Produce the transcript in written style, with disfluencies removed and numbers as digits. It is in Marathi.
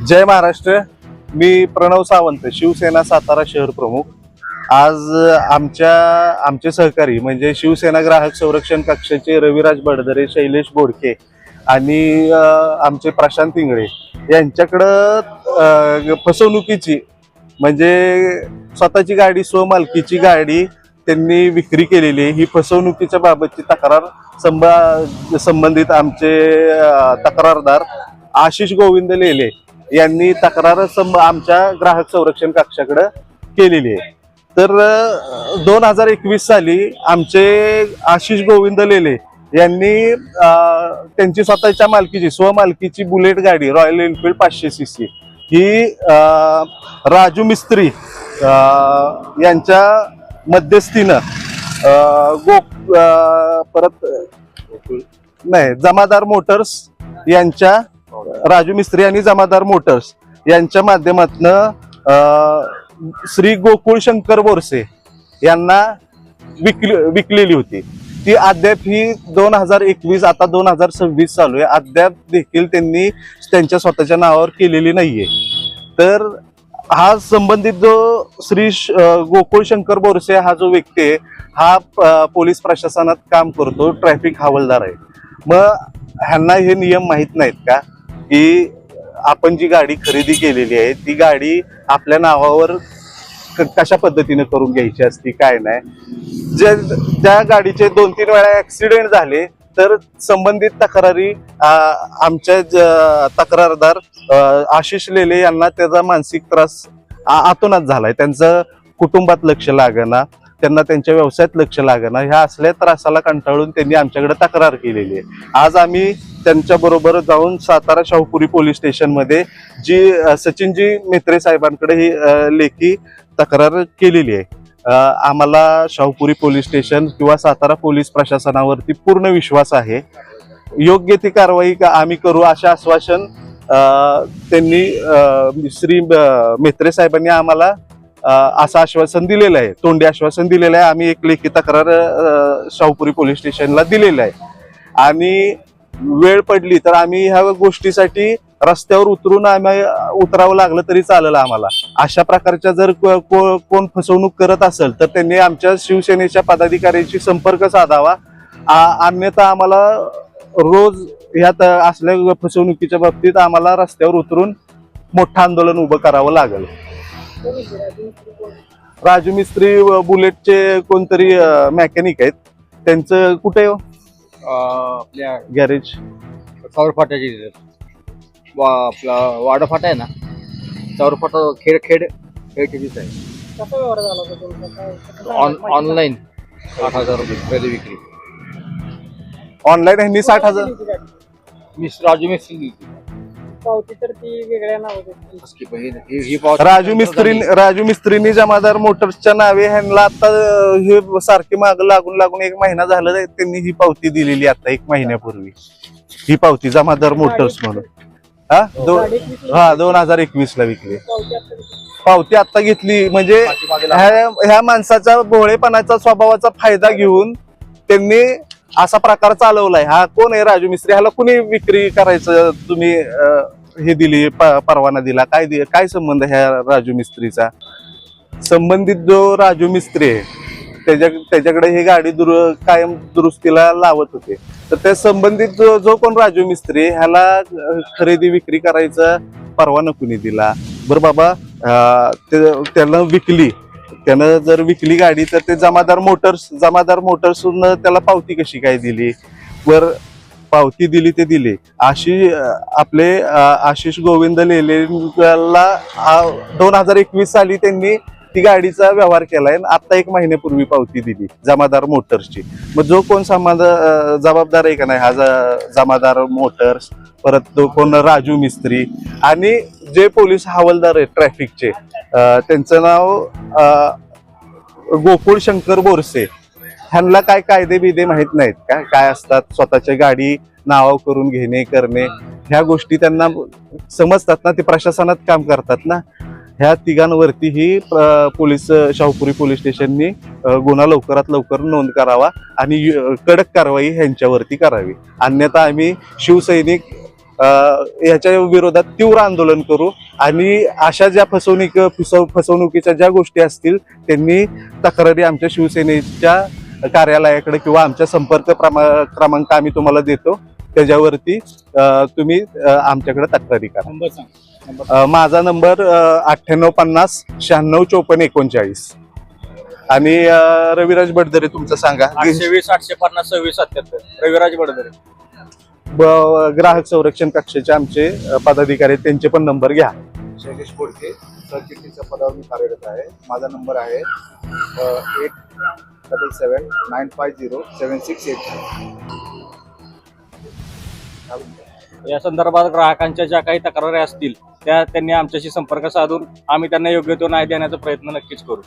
जय महाराष्ट्र। मी प्रणव सावंत, शिवसेना सातारा शहर प्रमुख। आज आमचे सहकारी म्हणजे शिवसेना ग्राहक संरक्षण कक्षाचे रविराज बडदरे, शैलेश बोडके आणि आमचे प्रशांत इंगळे यांच्याकडं फसवणुकीची म्हणजे स्वतःची गाडी, स्वमालकीची गाडी त्यांनी विक्री केलेली आहे। ही फसवणुकीच्या बाबतची तक्रार संबंधित आमचे तक्रारदार आशिष गोविंद लेले यांनी तक्रार आमच्या ग्राहक संरक्षण कक्षाकडे केलेली आहे। तर 2021 साली आमचे आशिष गोविंद लेले यांनी त्यांची स्वतःच्या मालकीची स्वमालकीची बुलेट गाडी रॉयल एनफील्ड 500 सीसी ही राजू मिस्त्री यांच्या मध्यस्थीनं जमादार मोटर्स यांच्या राजू मिस्त्री आणि जमादार मोटर्स यांच्या माध्यमातून श्री गोकुळ शंकर बोरसे यांना विकलेली होती। ती अद्याप ही 2021 आता 2026 चालू आहे, अद्याप देखील त्यांनी त्यांच्या स्वतःच्या नावावर केलेली नाहीये। तर हा संबंधित जो श्री गोकुळ शंकर बोरसे हा जो व्यक्ती आहे हा पोलीस प्रशासनात काम करतो, ट्रॅफिक हवालदार आहे। मग ह्यांना हे नियम माहित नाहीत का की आपण जी गाडी खरेदी केलेली आहे ती गाडी आपल्या नावावर कशा पद्धतीने करून घ्यायची असती, काय नाही। ज्या गाडीचे 2-3 वेळा ऍक्सिडेंट झाले तर संबंधित तक्रारी आमच्या तक्रारदार आशिष लेले यांना त्याचा मानसिक त्रास आतोनात झालाय। त्यांचं कुटुंबात लक्ष लागेना, त्यांना त्यांच्या व्यवसायात लक्ष लागेना, ह्या असल्या त्रासाला कंटाळून त्यांनी आमच्याकडे तक्रार केलेली आहे। आज आम्ही त्यांच्या बरोबर जाऊन सातारा शाहूपुरी पोलीस स्टेशन मध्ये जी सचिनजी मेत्रे साहेबांकडे ही लेखी तक्रार केलेली आहे। आम्हाला शाहूपुरी पोलीस स्टेशन किंवा सातारा पोलीस प्रशासनावरती पूर्ण विश्वास आहे। योग्य ती कारवाई आम्ही करू असे आश्वासन त्यांनी श्री मेत्रे साहेबांनी आम्हाला असं आश्वासन दिलेलं आहे, तोंडी आश्वासन दिलेलं आहे। आम्ही एक लेखी तक्रार शाहूपुरी पोलीस स्टेशनला दिलेलं आहे आणि वेळ पडली तर आम्ही ह्या गोष्टीसाठी रस्त्यावर उतरावं लागलं तरी चालेल आम्हाला। अशा प्रकारच्या जर कोण फसवणूक करत असेल तर त्यांनी आमच्या शिवसेनेच्या पदाधिकाऱ्यांशी संपर्क साधावा, अन्यथा आम्हाला रोज ह्यात असल्या फसवणुकीच्या बाबतीत आम्हाला रस्त्यावर उतरून मोठं आंदोलन उभं करावं लागेल। राजू मिस्त्री बुलेटचे कोणतरी मेकॅनिक आहेत, त्यांचं कुठे आपल्या गॅरेज चौर फाट्याची आपला वाडा फाटा आहे ना, चौर फाटा खेड आहे। ऑनलाईन 8,000 रुपये खरेदी विक्री ऑनलाईन ह्यांनी 60,000 राजू मिस्त्री पावती तर ती वेगळ्या नावाची राजू मिस्त्रींनी जमादार मोटर्सच्या नावे ह्यांना आता हे सारखे माग लागून 1 महिना झालं त्यांनी ही पावती दिलेली आता 1 महिन्यापूर्वी ही पावती जमादार मोटर्स म्हणून 2021 ला विकली पावती आता घेतली। म्हणजे ह्या माणसाच्या भोळेपणाचा स्वभावाचा फायदा घेऊन त्यांनी असा प्रकार चालवलाय। हा कोण आहे राजू मिस्त्री? ह्याला कुणी विक्री करायचं तुम्ही हे दिली परवाना दिला? काय संबंध ह्या राजू मिस्त्रीचा? संबंधित जो राजू मिस्त्री आहे त्याच्याकडे ही गाडी कायम दुरुस्तीला लावत होते। तर त्या संबंधित जो कोण राजू मिस्त्री ह्याला खरेदी विक्री करायचा परवाना कुणी दिला? बरं बाबा, त्याला विकली, त्यानं जर विकली गाडी तर ते जमादार मोटर्स त्याला पावती कशी काय दिली? वर पावती दिली ते दिली अशी आपले आशिष गोविंद लेलेला 2021 साली त्यांनी ती गाडीचा व्यवहार केलाय। आता 1 महिन्यापूर्वी पावती दिली जमादार मोटर्सची। मग जो कोण जबाबदार आहे का नाही हा जमादार मोटर्स, परत तो कोण राजू मिस्त्री आणि जे पोलीस हवालदार आहेत ट्रॅफिकचे त्यांचं नाव गोकुळ शंकर बोरसे, ह्यांना काय कायदे बिदे माहित नाहीत का? काय असतात स्वतःच्या गाडी नाव करून घेणे करणे ह्या गोष्टी त्यांना समजतात ना, ते प्रशासनात काम करतात ना। ह्या तिघांवरती ही शाहूपुरी पोलीस स्टेशननी गुन्हा लवकरात लवकर नोंद करावा आणि कडक कारवाई ह्यांच्यावरती करावी, अन्यथा आम्ही शिवसैनिक याच्या विरोधात तीव्र आंदोलन करू आणि अशा ज्या फसवणुकीच्या ज्या गोष्टी असतील त्यांनी तक्रारी आमच्या शिवसेनेच्या कार्यालयाकडे किंवा आमच्या संपर्क क्रमांक आम्ही तुम्हाला देतो, त्याच्यावरती तुम्ही आमच्याकडे तक्रारी करा. नंबर सांग. माझा नंबर 9850 96 54 39 आणि रविराज बडदरे तुमचं सांगा. 820 850 26 77 रविराज बडदरे. ग्राहक संरक्षण कक्षाचे आमचे पदाधिकारी आहेत, त्यांचे पण नंबर घ्या. शैलेश बोडके सरचिटणीच्या पदावर मी कार्यरत आहे. माझा नंबर आहे 8779507683. या संदर्भात ग्राहकांच्या ज्या काही तक्रारी असतील त्या त्यांनी आमच्याशी संपर्क साधून आम्ही त्यांना योग्य तो न्याय देण्याचा प्रयत्न नक्कीच करू.